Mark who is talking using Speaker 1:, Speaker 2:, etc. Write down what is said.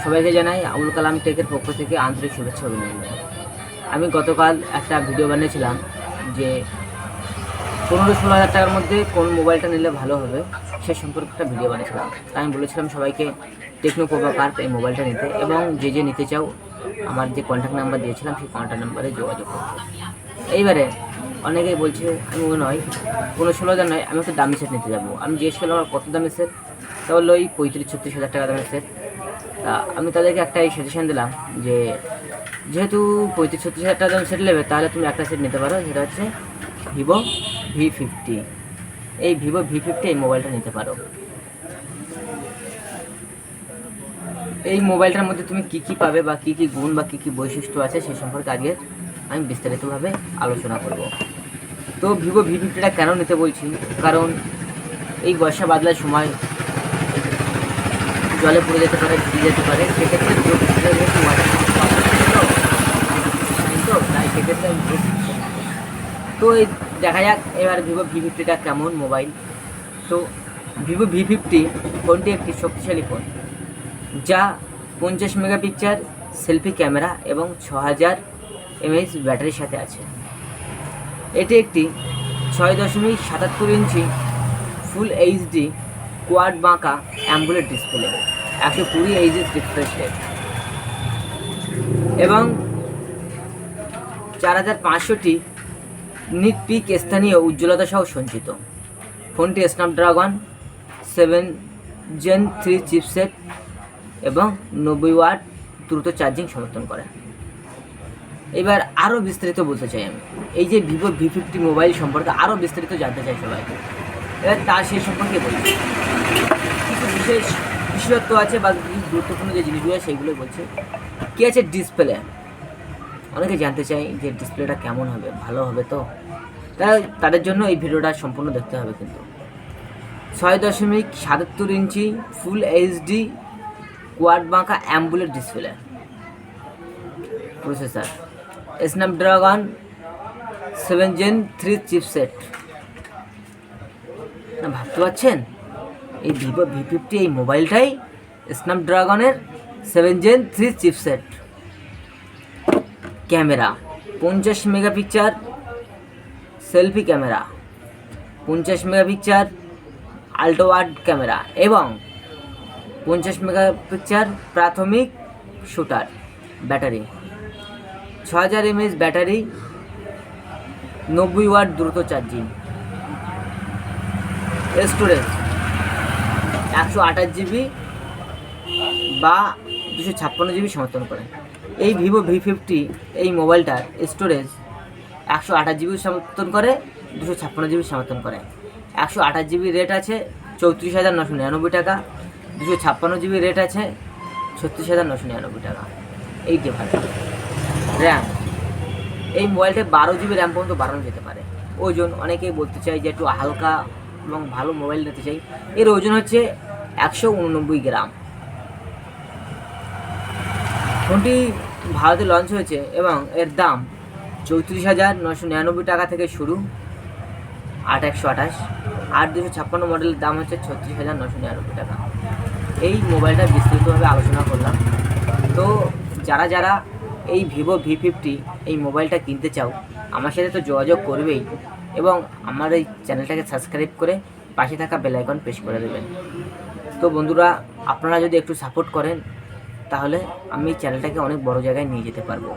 Speaker 1: সবাইকে জানাই আবুল কালাম টেকের পক্ষ থেকে আন্তরিক শুভেচ্ছা অভিনন্দন। আমি গতকাল একটা ভিডিও বানিয়েছিলাম যে 15-16 হাজার টাকার মধ্যে কোন মোবাইলটা নিলে ভালো হবে সে সম্পর্কে একটা ভিডিও বানিয়েছিলাম। আমি বলেছিলাম সবাইকে টেকনো পোভো কার্ভ এই মোবাইলটা নিতে, এবং যে নিতে চাও আমার যে কন্ট্যাক্ট নাম্বার দিয়েছিলাম সেই কন্ট্যাক্ট নাম্বারে যোগাযোগ করতে। এইবারে অনেকেই বলছে আমি নয় 15-16 হাজার নয়, আমি একটু দামি সেট নিতে যাবো। আমি জিজ্ঞেস করলাম আমার কত দামি সেট, তা বললো ওই 35-36 হাজার টাকা দামের সেট। তা আমি তাদেরকে একটা সাজেশন দিলাম যে যেহেতু 35-36 হাজার টাকা দাম সেট নেবে, তাহলে তুমি একটা সেট নিতে পারো, সেটা হচ্ছে ভিভো V50। এই ভিভো V50 এই মোবাইলটা নিতে পারো। এই মোবাইলটার মধ্যে তুমি কী কী পাবে বা কী কী গুণ বা কী কী বৈশিষ্ট্য আছে সেই সম্পর্কে আজকে আমি বিস্তারিতভাবে আলোচনা করব। তো ভিভো V50টা কেন নিতে বলছি, কারণ এই বর্ষা বাদলার সময় জলে পড়ে যেতে পারে, ভিজে যেতে পারে, সেক্ষেত্রে তাই সেক্ষেত্রে তো এই দেখা যাক এবার ভিভো V50টা কেমন মোবাইল। তো ভিভো V50 ফোনটি একটি শক্তিশালী ফোন, যা 50 মেগাপিক্সেল সেলফি ক্যামেরা এবং 6000 mAh ব্যাটারির সাথে আছে। এটি একটি 6.77 ইঞ্চি ফুল এইচডি কোয়াড বাঁকা AMOLED display, 120 Hz refresh rate এবং 4500টি নিট পিক স্থানীয় উজ্জ্বলতা সহ সঞ্চিত। ফোনটি স্ন্যাপড্রাগন 7 Gen 3 চিপসেট এবং 90 ওয়াট দ্রুত চার্জিং সমর্থন করে। এবার আরও বিস্তারিত বলতে চাই আমি এই যে ভিভো V50 মোবাইল সম্পর্কে আরও বিস্তারিত জানতে চাই সবাই। এবার তার সেই সম্পর্কে বলছি, কিছু বিশেষত্ব আছে বা গুরুত্বপূর্ণ যে জিনিসগুলো সেইগুলো বলছে। কী আছে ডিসপ্লে, অনেকে জানতে চাই যে ডিসপ্লেটা কেমন হবে, ভালো হবে। তো তাদের জন্য এই ভিডিওটা সম্পূর্ণ দেখতে হবে। কিন্তু 6.77 ইঞ্চি ফুল এইচডি কোয়াড বাঁকা AMOLED display, processor Snapdragon 7 Gen 3 chipset. না ভাবতে পারছেন এই ভিভো V50 এই মোবাইলটাই স্ন্যাপড্রাগনের 7 Gen 3 chipset. Camera 50 megapixel selfie camera, 50 megapixel ultra wide camera এবং 50 মেগাপিক্সেল প্রাথমিক shooter. Battery 6000 mAh battery, 90 watt দ্রুত চার্জিং। স্টোরেজ 128 GB বা 256 GB সমর্থন করে। এই ভিভো V50 এই মোবাইলটার স্টোরেজ 128 GB সমর্থন করে, 256 GB সমর্থন করে। 128 GB রেট আছে 34,999 টাকা, 256 GB রেট আছে 36,999 টাকা। এই ডিফারেন্স। র্যাম, এই মোবাইলটা 12 GB র্যাম পর্যন্ত বাড়ানো যেতে পারে। ওজন, অনেকেই বলতে চাই যে একটু হালকা এবং ভালো মোবাইল নিতে চাই। এর ওজন হচ্ছে 189 গ্রাম। ফোনটি ভারতে লঞ্চ হয়েছে এবং এর দাম 34,999 টাকা থেকে শুরু, 8128। আর 256 মডেলের দাম হচ্ছে 36,999 টাকা। এই মোবাইলটা বিস্তারিতভাবে আলোচনা করলাম। তো যারা এই ভিভো V50 এই মোবাইলটা কিনতে চাও আমার সাথে তো যোগাযোগ করবেই, এবং আমার এই চ্যানেলটাকে সাবস্ক্রাইব করে পাশে থাকা বেল আইকন প্রেস করে দেবেন। তো বন্ধুরা, আপনারা যদি একটু সাপোর্ট করেন তাহলে আমি চ্যানেলটাকে অনেক বড় জায়গায় নিয়ে যেতে পারবো।